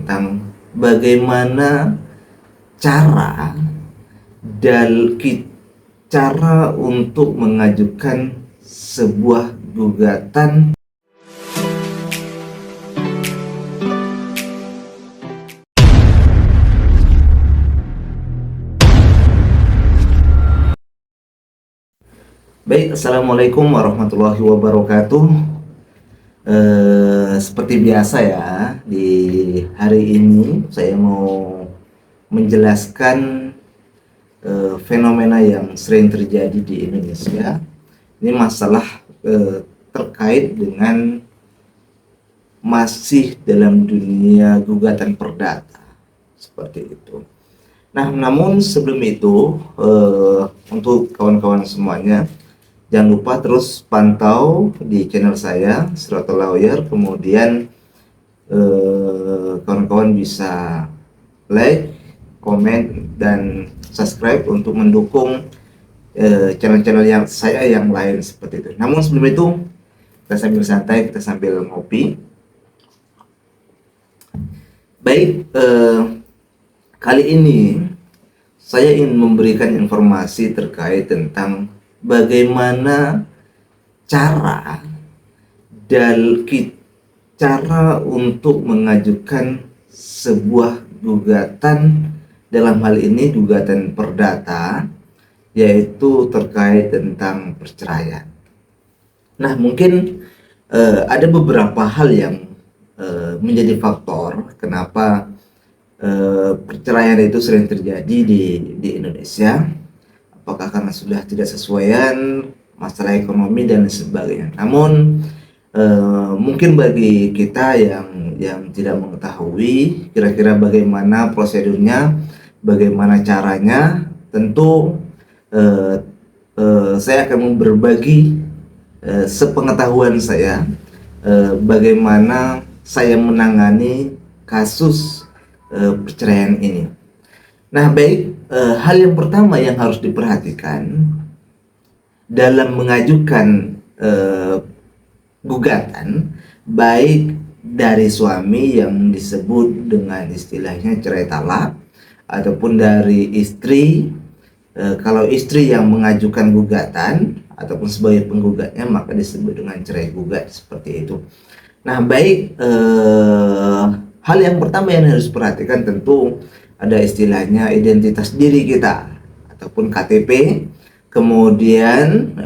tentang bagaimana cara dan cara untuk mengajukan sebuah gugatan Baik, Assalamualaikum warahmatullahi wabarakatuh. Seperti biasa ya, di hari ini saya mau menjelaskan fenomena yang sering terjadi di Indonesia. Ini masalah terkait dengan masih dalam dunia gugatan perdata, seperti itu. Nah, namun sebelum itu, untuk kawan-kawan semuanya, jangan lupa terus pantau di channel saya, Siratul Lawyer. Kemudian kawan-kawan bisa like, komen, dan subscribe untuk mendukung channel-channel yang saya yang lain seperti itu. Namun sebelum itu, kita sambil santai, kita sambil ngopi. Baik, kali ini saya ingin memberikan informasi terkait tentang bagaimana cara untuk mengajukan sebuah gugatan, dalam hal ini gugatan perdata, yaitu terkait tentang perceraian. Nah, mungkin ada beberapa hal yang menjadi faktor kenapa perceraian itu sering terjadi di Indonesia. Apakah karena sudah tidak sesuaian, masalah ekonomi dan sebagainya. Namun mungkin bagi kita yang tidak mengetahui kira-kira bagaimana prosedurnya, bagaimana caranya, tentu saya akan berbagi sepengetahuan saya bagaimana saya menangani kasus perceraian ini. Nah, baik, hal yang pertama yang harus diperhatikan dalam mengajukan gugatan, baik dari suami yang disebut dengan istilahnya cerai talak, ataupun dari istri, kalau istri yang mengajukan gugatan ataupun sebagai penggugatnya maka disebut dengan cerai gugat, seperti itu. Nah, baik, hal yang pertama yang harus diperhatikan tentu ada istilahnya identitas diri kita ataupun KTP. Kemudian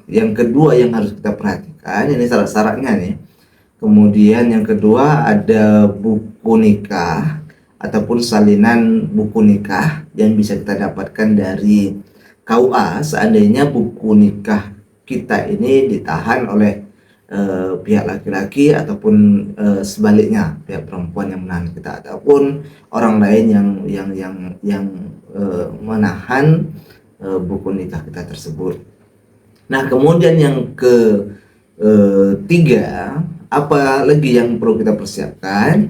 yang kedua yang harus kita perhatikan, ini syarat-syaratnya nih. Kemudian yang kedua ada buku nikah ataupun salinan buku nikah yang bisa kita dapatkan dari KUA seandainya buku nikah kita ini ditahan oleh pihak laki-laki ataupun sebaliknya pihak perempuan yang menahan kita, ataupun orang lain yang menahan buku nikah kita tersebut. Nah, kemudian yang ketiga, apa lagi yang perlu kita persiapkan?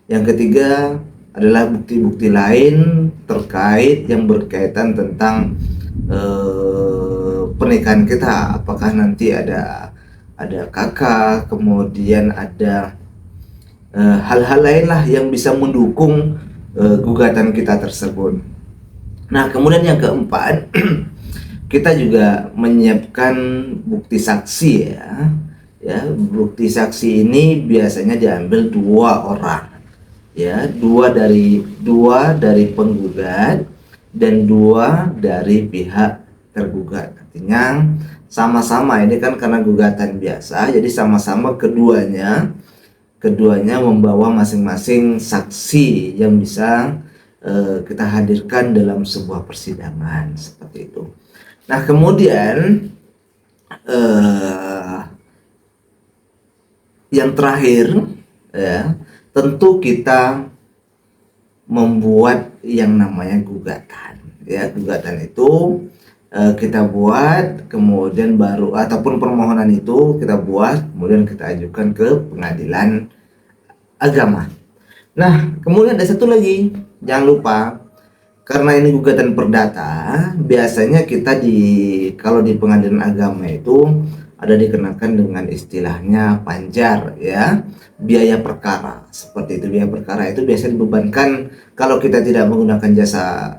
Yang ketiga adalah bukti-bukti lain terkait yang berkaitan tentang pernikahan kita. Apakah nanti ada kakak, kemudian ada hal-hal lain lah yang bisa mendukung gugatan kita tersebut. Nah, kemudian yang keempat, kita juga menyiapkan bukti saksi ya. Bukti saksi ini biasanya diambil dua orang ya, dua dari penggugat dan dua dari pihak tergugat. Artinya sama-sama, ini kan karena gugatan biasa, jadi sama-sama keduanya membawa masing-masing saksi yang bisa kita hadirkan dalam sebuah persidangan, seperti itu. Nah, kemudian yang terakhir ya, tentu kita membuat yang namanya gugatan ya. Gugatan itu kita buat, kemudian baru ataupun permohonan itu kita buat, kemudian kita ajukan ke pengadilan agama. Nah, kemudian ada satu lagi, jangan lupa, karena ini gugatan perdata, biasanya kita kalau di pengadilan agama itu ada dikenakan dengan istilahnya panjar, ya, biaya perkara. Seperti itu, biaya perkara itu biasanya dibebankan kalau kita tidak menggunakan jasa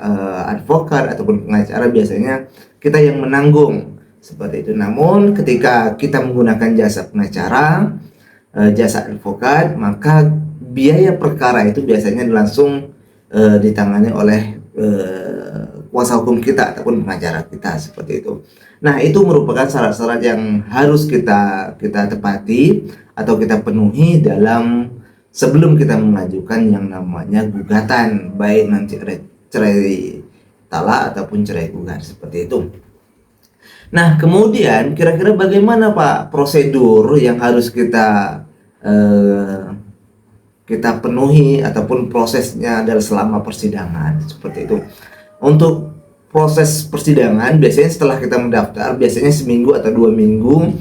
advokat ataupun pengacara, biasanya kita yang menanggung seperti itu. Namun ketika kita menggunakan jasa pengacara, jasa advokat, maka biaya perkara itu biasanya langsung ditangani oleh kuasa hukum kita ataupun pengacara kita, seperti itu. Nah, itu merupakan syarat-syarat yang harus kita tepati atau kita penuhi dalam sebelum kita mengajukan yang namanya gugatan, baik nanti cerai talak ataupun cerai gugat, seperti itu. Nah, kemudian kira-kira bagaimana Pak prosedur yang harus kita penuhi ataupun prosesnya adalah selama persidangan, seperti itu. Untuk proses persidangan biasanya setelah kita mendaftar, biasanya seminggu atau 2 minggu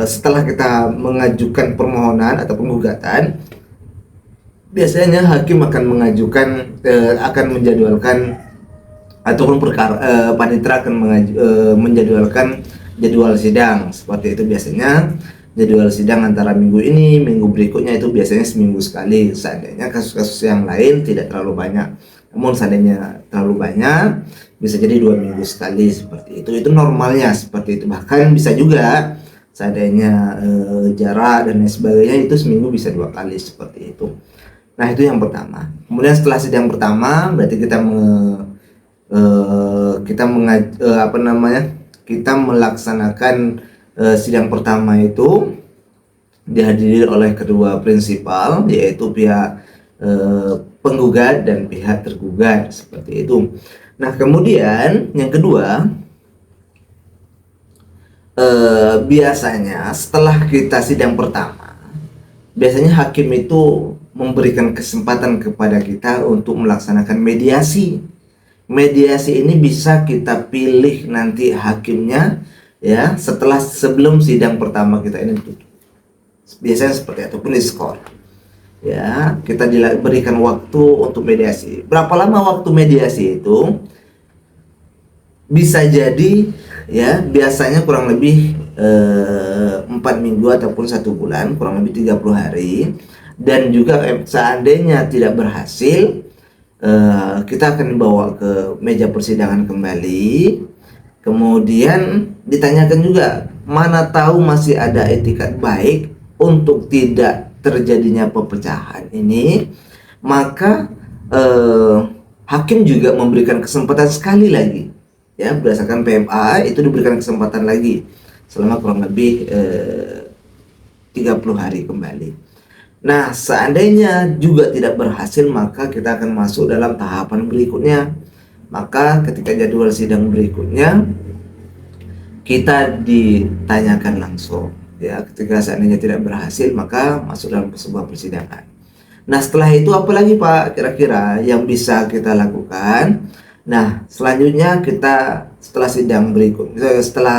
setelah kita mengajukan permohonan ataupun gugatan, biasanya hakim akan akan menjadwalkan ataupun panitera akan menjadwalkan jadwal sidang, seperti itu. Biasanya jadwal sidang antara minggu ini, minggu berikutnya, itu biasanya seminggu sekali. Seandainya kasus-kasus yang lain tidak terlalu banyak, namun seandainya terlalu banyak, bisa jadi 2 minggu sekali, seperti itu. Itu normalnya seperti itu. Bahkan bisa juga seandainya jarak dan lain sebagainya, itu seminggu bisa 2 kali, seperti itu. Nah, itu yang pertama. Kemudian setelah sidang pertama, berarti kita melaksanakan sidang pertama itu dihadiri oleh kedua prinsipal, yaitu pihak penggugat dan pihak tergugat, seperti itu. Nah, kemudian yang kedua, biasanya setelah kita sidang pertama, biasanya hakim itu memberikan kesempatan kepada kita untuk melaksanakan mediasi. Mediasi ini bisa kita pilih nanti hakimnya, ya, sebelum sidang pertama kita ini tutup. Biasanya seperti itu, ataupun diskor. Ya, kita diberikan waktu untuk mediasi. Berapa lama waktu mediasi itu? Bisa jadi, ya, biasanya kurang lebih 4 minggu ataupun 1 bulan, kurang lebih 30 hari. Dan juga seandainya tidak berhasil, kita akan dibawa ke meja persidangan kembali. Kemudian ditanyakan juga, mana tahu masih ada etikat baik untuk tidak terjadinya perpecahan ini, maka hakim juga memberikan kesempatan sekali lagi, ya, berdasarkan PMA itu diberikan kesempatan lagi selama kurang lebih 30 hari kembali. Nah, seandainya juga tidak berhasil, maka kita akan masuk dalam tahapan berikutnya. Maka ketika jadwal sidang berikutnya, kita ditanyakan langsung, ya. Ketika seandainya tidak berhasil, maka masuk dalam sebuah persidangan. Nah, setelah itu apa lagi Pak kira-kira yang bisa kita lakukan? Nah, selanjutnya kita setelah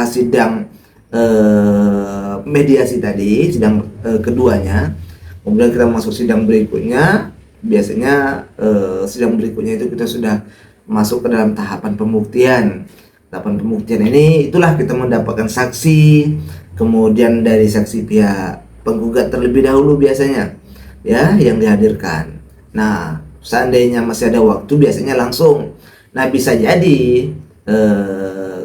sidang mediasi tadi, sidang keduanya, kemudian kita masuk sidang berikutnya. Biasanya sidang berikutnya itu kita sudah masuk ke dalam tahapan pembuktian. Tahapan pembuktian ini itulah kita mendapatkan saksi, kemudian dari saksi pihak penggugat terlebih dahulu biasanya, ya, yang dihadirkan. Nah, seandainya masih ada waktu, biasanya langsung. Nah, bisa jadi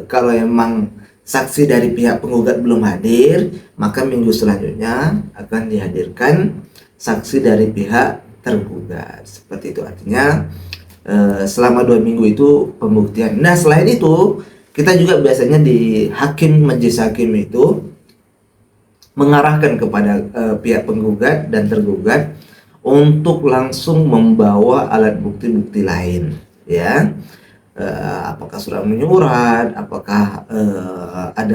kalau emang saksi dari pihak penggugat belum hadir, maka minggu selanjutnya akan dihadirkan saksi dari pihak tergugat, seperti itu. Artinya selama 2 minggu itu pembuktian. Nah, selain itu kita juga biasanya di majelis hakim itu mengarahkan kepada pihak penggugat dan tergugat untuk langsung membawa alat bukti-bukti lain, ya. Apakah surat menyurat, apakah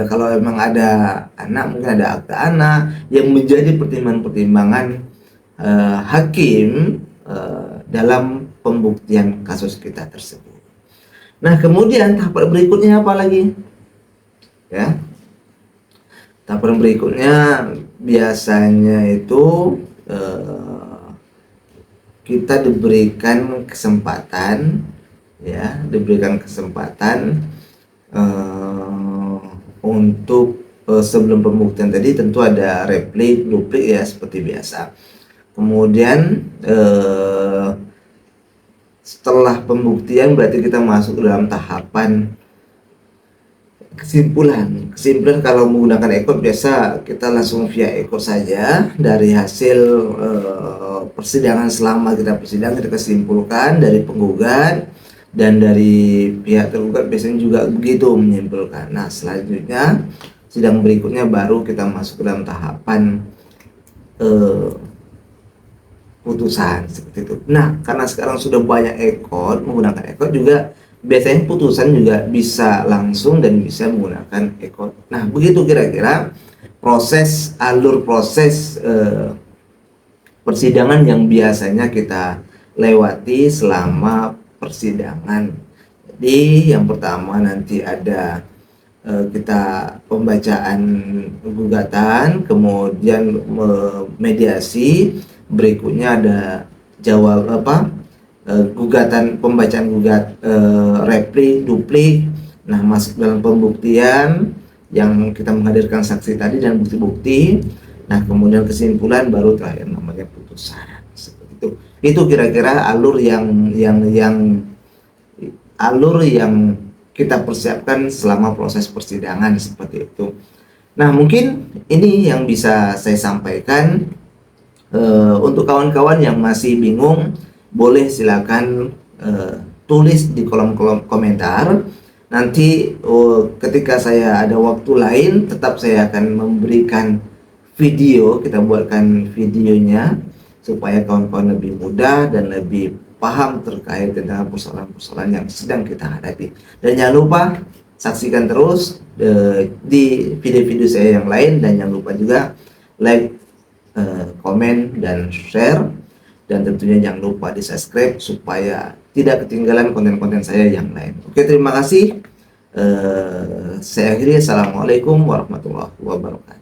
kalau memang ada anak, mungkin ada akta anak yang menjadi pertimbangan-pertimbangan hakim dalam pembuktian kasus kita tersebut. Nah, kemudian tahapan berikutnya apa lagi? Ya, tahapan berikutnya biasanya itu kita diberikan kesempatan, ya, untuk sebelum pembuktian tadi tentu ada replik, duplik ya seperti biasa. Kemudian setelah pembuktian berarti kita masuk dalam tahapan kesimpulan. Kesimpulan kalau menggunakan ekor biasa kita langsung via ekor saja. Dari hasil persidangan, selama kita persidangan, kita kesimpulkan dari penggugat dan dari pihak tergugat biasanya juga begitu menyimpulkan. Nah, selanjutnya sidang berikutnya baru kita masuk ke dalam tahapan putusan seperti itu. Nah, karena sekarang sudah banyak ekor, menggunakan ekor juga biasanya putusan juga bisa langsung dan bisa menggunakan ekor. Nah, begitu kira-kira alur proses persidangan yang biasanya kita lewati selama persidangan. Jadi yang pertama nanti ada kita pembacaan gugatan, kemudian mediasi, berikutnya ada jawab gugatan, pembacaan replik, duplik. Nah, masuk dalam pembuktian yang kita menghadirkan saksi tadi dan bukti-bukti. Nah, kemudian kesimpulan, baru terakhir namanya putusan. Seperti itu. Itu kira-kira alur yang kita persiapkan selama proses persidangan seperti itu. Nah, mungkin ini yang bisa saya sampaikan. Untuk kawan-kawan yang masih bingung, boleh silakan tulis di kolom komentar. Nanti ketika saya ada waktu lain, tetap saya akan memberikan video, kita buatkan videonya supaya kawan-kawan lebih mudah dan lebih paham terkait dengan persoalan-persoalan yang sedang kita hadapi. Dan jangan lupa saksikan terus di video-video saya yang lain, dan jangan lupa juga like, komen, dan share, dan tentunya jangan lupa di subscribe supaya tidak ketinggalan konten-konten saya yang lain. Oke, terima kasih. Saya akhiri. Assalamualaikum warahmatullahi wabarakatuh.